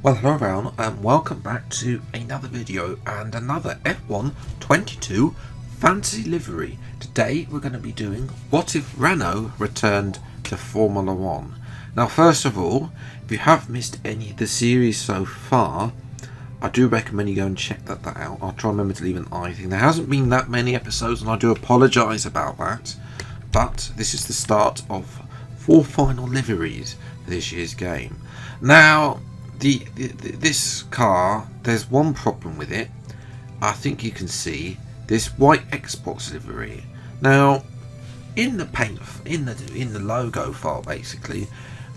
Well, hello everyone, and welcome back to another video and another F1 22 Fantasy Livery. Today we're going to be doing What If Renault Returned to Formula 1. Now first of all, if you have missed any of the series so far, I do recommend you go and check that out. I'll try and remember to leave an I thing. There hasn't been that many episodes and I do apologise about that, but this is the start of 4 final liveries for this year's game. Now, this car, there's one problem with it. I think you can see this white Xbox livery. Now, in the paint, in the logo file, basically,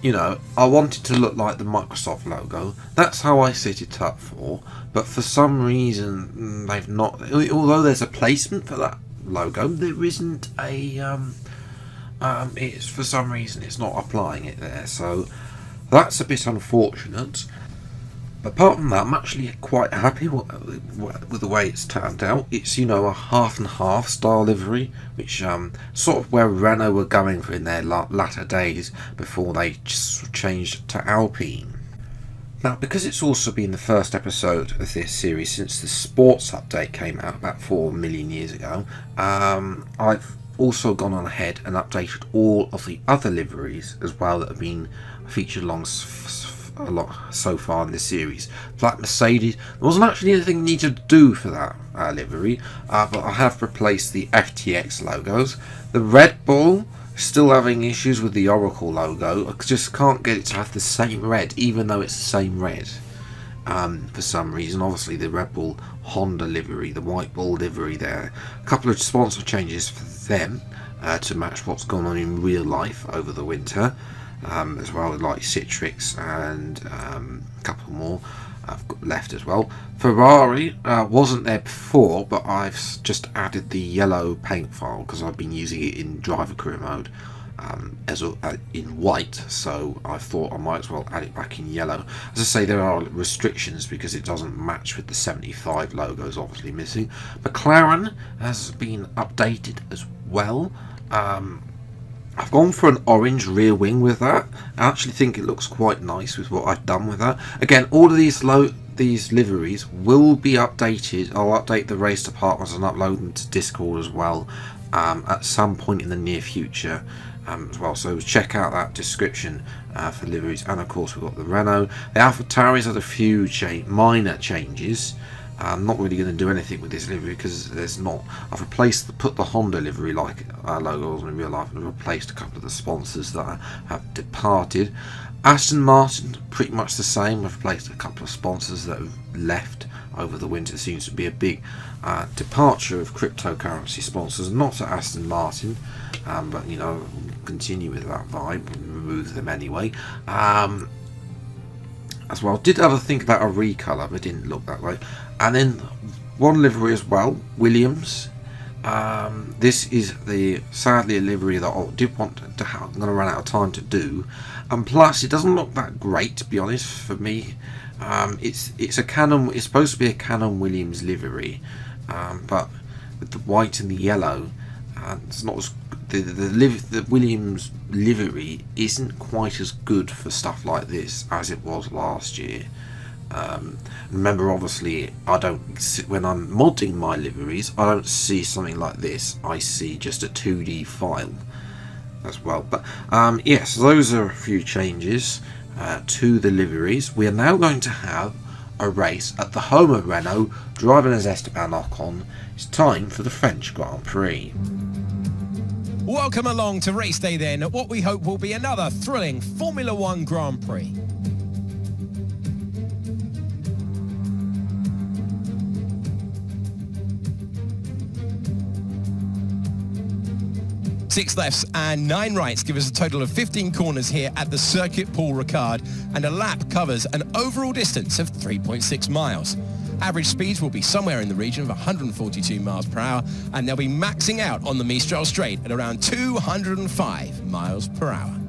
you know, I want it to look like the Microsoft logo. That's how I set it up for. But for some reason, they've not. Although there's a placement for that logo, there isn't a. It's for some reason it's not applying it there. So that's a bit unfortunate. Apart from that, I'm actually quite happy with the way it's turned out. It's, you know, a half and half style livery, which sort of where Renault were going for in their latter days before they just changed to Alpine. Now, because it's also been the first episode of this series since the sports update came out about 4 million years ago, I've also gone on ahead and updated all of the other liveries as well that have been featured a lot so far in this series. Like Mercedes, there wasn't actually anything needed to do for that livery, but I have replaced the FTX logos. The Red Bull, still having issues with the Oracle logo. I just can't get it to have the same red, even though it's the same red. For some reason, obviously the Red Bull Honda livery, the White Bull livery there. A couple of sponsor changes for them to match what's gone on in real life over the winter. As well as like Citrix and a couple more I've got left as well. Ferrari wasn't there before, but I've just added the yellow paint file because I've been using it in driver career mode in white, so I thought I might as well add it back in yellow. As I say, there are restrictions because it doesn't match with the 75 logos obviously missing. McLaren has been updated as well. I've gone for an orange rear wing with that. I actually think it looks quite nice with what I've done with that. Again, all of these liveries will be updated. I'll update the race departments and upload them to Discord as well at some point in the near future as well. So check out that description for liveries. And of course we've got the Renault. The AlphaTauris had a few minor changes. I'm not really going to do anything with this livery because there's not. I've put the Honda livery like logos in real life and replaced a couple of the sponsors that have departed. Aston Martin, pretty much the same. I've replaced a couple of sponsors that have left over the winter. There seems to be a big departure of cryptocurrency sponsors, not at Aston Martin, but you know, continue with that vibe, remove them anyway. As well, did have a think about a recolour, but didn't look that way. And then one livery as well, Williams. This is sadly a livery that I did want to have. I'm going to run out of time to do, and plus it doesn't look that great, to be honest, for me. It's a Canon. It's supposed to be a Canon Williams livery, but with the white and the yellow, it's not as the Williams livery isn't quite as good for stuff like this as it was last year. Remember, obviously, when I'm modding my liveries, I don't see something like this. I see just a 2D file as well. But yes, those are a few changes to the liveries. We are now going to have a race at the home of Renault, driving as Esteban Ocon. It's time for the French Grand Prix. Welcome along to race day then, at what we hope will be another thrilling Formula 1 Grand Prix. Six lefts and 9 rights give us a total of 15 corners here at the Circuit Paul Ricard, and a lap covers an overall distance of 3.6 miles. Average speeds will be somewhere in the region of 142 miles per hour, and they'll be maxing out on the Mistral Straight at around 205 miles per hour.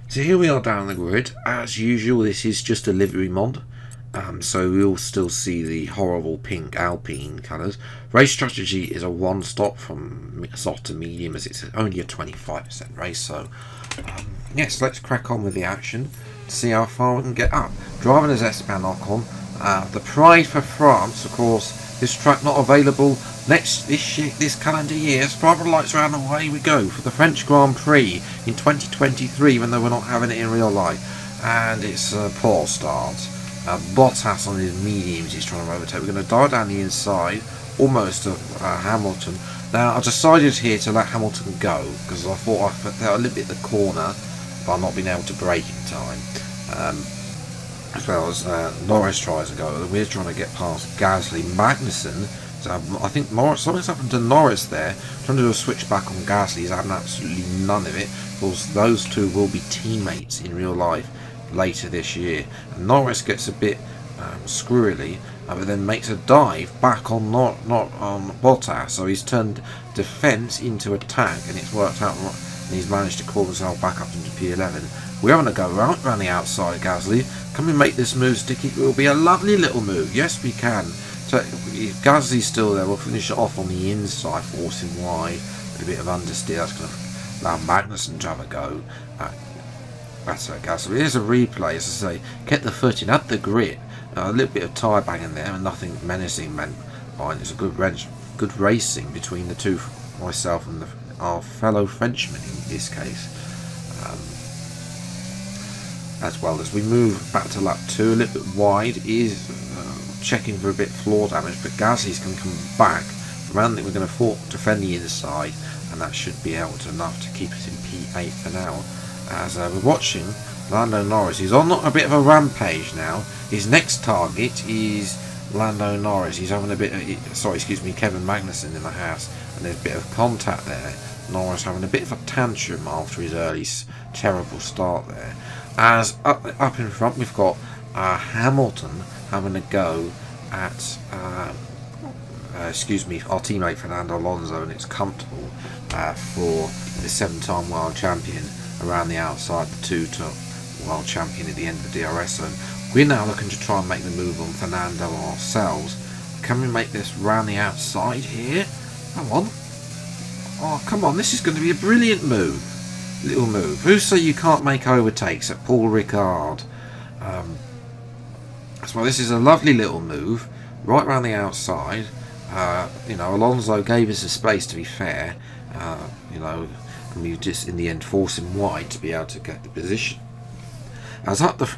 So here we are down the grid. As usual, this is just a livery mod. So we'll still see the horrible pink Alpine colours. Race strategy is a one stop from soft to medium, as it's only a 25% race, so yes, let's crack on with the action to see how far we can get up. Driving as Esteban Ocon, the Pride for France, of course. This track not available this calendar year. Private lights around, away we go for the French Grand Prix in 2023, even though we're not having it in real life. And it's a poor start. Bottas on his mediums, he's trying to overtake. We're going to dive down the inside, almost to Hamilton. Now I decided here to let Hamilton go because I thought I put a little bit the corner by not being able to brake in time. As well as Norris tries to go. We're trying to get past Gasly. Magnussen, so I think something's happened to Norris there. Trying to do a switch back on Gasly. He's having absolutely none of it. Of course, those two will be teammates in real life later this year. And Norris gets a bit squirrely, but then makes a dive back on not on Bottas. So he's turned defence into attack, and it's worked out. And he's managed to call himself back up into P11. We're having to go around the outside of Gasly. Can we make this move sticky? It will be a lovely little move. Yes, we can. So if Gasly's still there, we'll finish it off on the inside, forcing wide with a bit of understeer. That's going to allow Magnussen to have a go. That's Gasly. Here's a replay, as I say. Get the footing at the grit. A little bit of tyre banging there, and nothing menacing meant by it. It's a good racing between the two, myself and our fellow Frenchman in this case. As well as we move back to lap 2, a little bit wide, is checking for a bit of floor damage, but Gasly's can come back around it. We're going to defend the inside, and that should be able to enough to keep us in P8 for now. As we're watching Lando Norris, he's on a bit of a rampage now. His next target is Lando Norris. He's having a bit of, Kevin Magnussen in the house, and there's a bit of contact there. Norris having a bit of a tantrum after his early terrible start there. As up in front we've got Hamilton having a go at our teammate Fernando Alonso, and it's comfortable for the 7-time world champion around the outside, the 2-time world champion at the end of the DRS zone. We're now looking to try and make the move on Fernando ourselves. Can we make this round the outside here? Come on. Oh, come on, this is going to be a brilliant move. Little move. Who say you can't make overtakes at Paul Ricard? So this is a lovely little move right around the outside. Alonso gave us the space, to be fair. And we just in the end force him wide to be able to get the position. As up the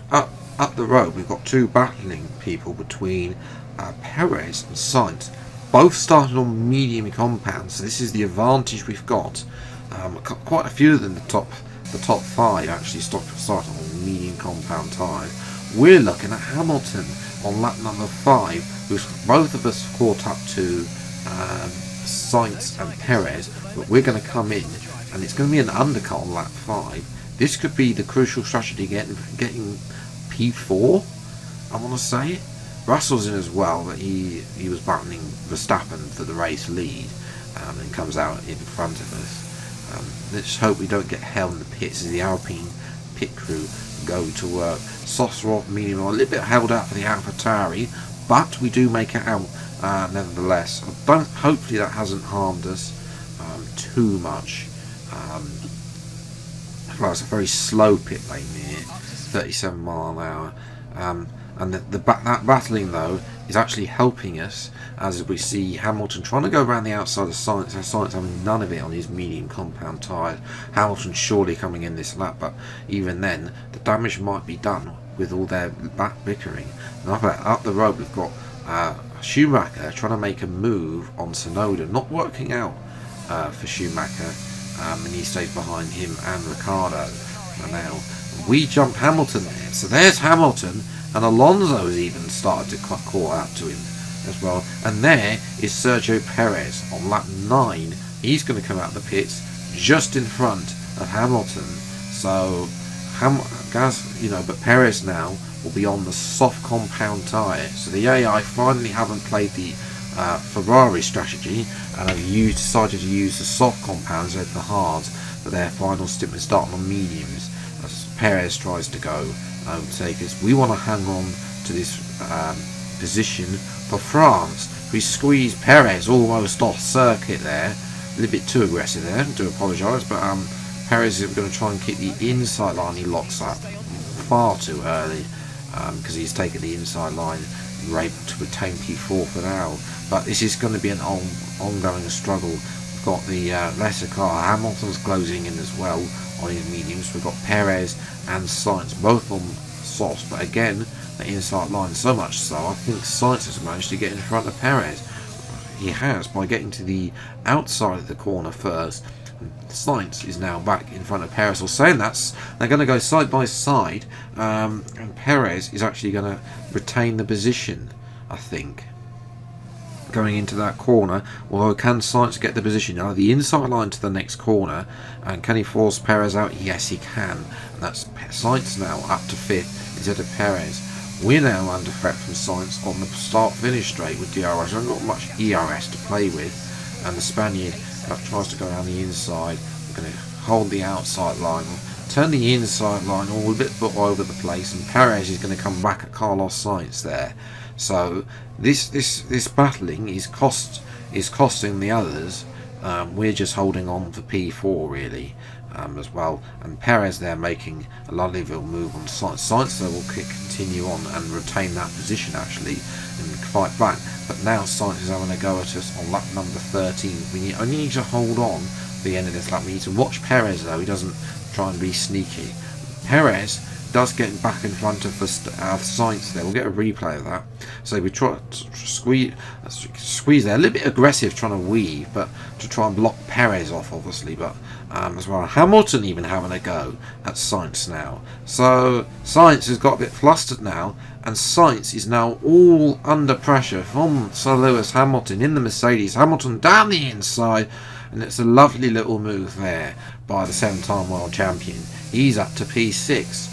road, we've got two battling people between Perez and Sainz, both started on medium compounds. So this is the advantage we've got. Quite a few of them, the top 5 actually started on medium compound tyres. We're looking at Hamilton on lap number 5, who's both of us caught up to Sainz and Perez, but we're going to come in, and it's going to be an undercut on lap 5. This could be the crucial strategy getting P4. I want to say Russell's in as well, but he was battling Verstappen for the race lead, and comes out in front of us. Let's hope we don't get held in the pits as the Alpine pit crew go to work. Softs are off medium, a little bit held out for the AlphaTauri, but we do make it out nevertheless. Hopefully that hasn't harmed us too much. Well, it's a very slow pit lane here, 37 mile an hour. And that battling though is actually helping us, as we see Hamilton trying to go around the outside of Sainz. Sainz having none of it on his medium compound tyres. Hamilton surely coming in this lap, but even then the damage might be done with all their back bickering. And up the road we've got Schumacher trying to make a move on Tsunoda, not working out for Schumacher, and he stays behind him and Ricciardo. And now we jump Hamilton there, so there's Hamilton. And Alonso has even started to call out to him as well. And there is Sergio Perez on lap 9. He's going to come out of the pits just in front of Hamilton. So, but Perez now will be on the soft compound tyre. So the AI finally haven't played the Ferrari strategy and have decided to use the soft compounds over the hards for their final stint, starting on mediums. As Perez tries to go overtake us. We want to hang on to this position for France. We squeeze Perez almost off circuit there. A little bit too aggressive there, I do apologise, but Perez is going to try and keep the inside line. He locks up far too early because he's taken the inside line. We're able to retain P4 for now, but this is going to be an ongoing struggle. We've got the lesser car. Hamilton's closing in as well on his mediums. We've got Perez and Sainz both on softs, but again the inside line, so much so I think Sainz has managed to get in front of Perez. He has, by getting to the outside of the corner first. Sainz is now back in front of Perez. Or saying that's they're going to go side by side, and Perez is actually going to retain the position, I think, going into that corner. Although, can Sainz get the position now, the inside line to the next corner, and can he force Perez out? Yes, he can. And that's Sainz now up to 5th instead of Perez. We're now under threat from Sainz on the start-finish straight with DRS. I've not much ERS to play with, and the Spaniard tries to go down the inside. We're going to hold the outside line, turn the inside line all a bit over the place, and Perez is going to come back at Carlos Sainz there. So this battling is costing the others. We're just holding on for P4 really. As well, and Perez there making a lovely little move on Sainz. Sainz though will continue on and retain that position actually and fight back, but now Sainz is having a go at us on lap number 13. We only need to hold on to the end of this lap. We need to watch Perez though, he doesn't try and be sneaky. Perez does get back in front of Sainz there. We'll get a replay of that. So we try to squeeze there, a little bit aggressive trying to weave, but to try and block Perez off obviously, but as well. Hamilton even having a go at Sainz now. So Sainz has got a bit flustered now, and Sainz is now all under pressure from Sir Lewis Hamilton in the Mercedes. Hamilton down the inside, and it's a lovely little move there by the 7-time world champion. He's up to P6.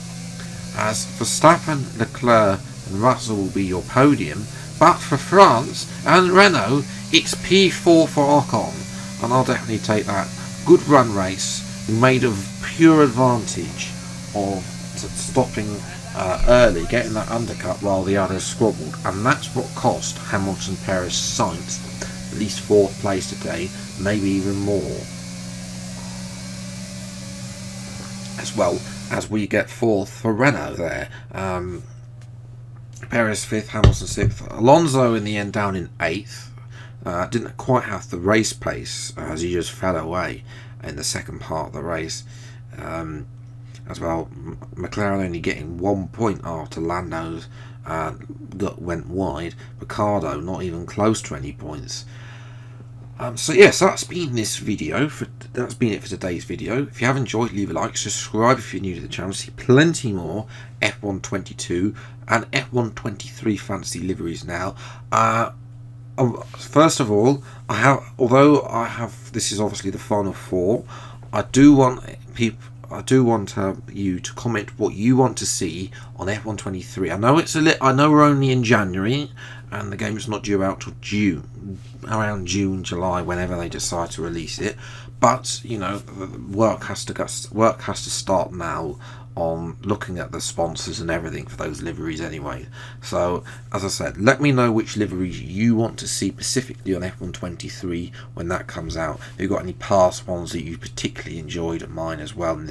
As Verstappen, Leclerc and Russell will be your podium, but for France and Renault it's P4 for Ocon, and I'll definitely take that. Good run race, made of pure advantage of stopping early, getting that undercut while the others squabbled, and that's what cost Hamilton, Perez, Sainz at least 4th place today, maybe even more. As well as we get 4th for Renault there. Perez 5th, Hamilton 6th. Alonso in the end down in 8th. Didn't quite have the race pace as he just fell away in the second part of the race. As well, McLaren only getting 1 point after Lando's went wide. Ricciardo not even close to any points. So yes, that's been this video. That's been it for today's video. If you have enjoyed, leave a like, subscribe if you're new to the channel. See plenty more F1 22 and F1 23 fantasy liveries now. First of all, although I have, this is obviously the final 4. I do want you to comment what you want to see on F1 23. I know I know we're only in January, and the game is not due out till around June, July, whenever they decide to release it. But you know, work has to start now on looking at the sponsors and everything for those liveries anyway. So as I said, let me know which liveries you want to see specifically on F1 23 when that comes out. If you've got any past ones that you particularly enjoyed, mine as well, in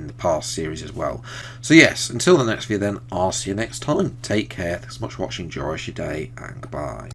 the past series as well. So yes, until the next video then, I'll see you next time. Take care, thanks so much for watching, enjoy your day, and goodbye.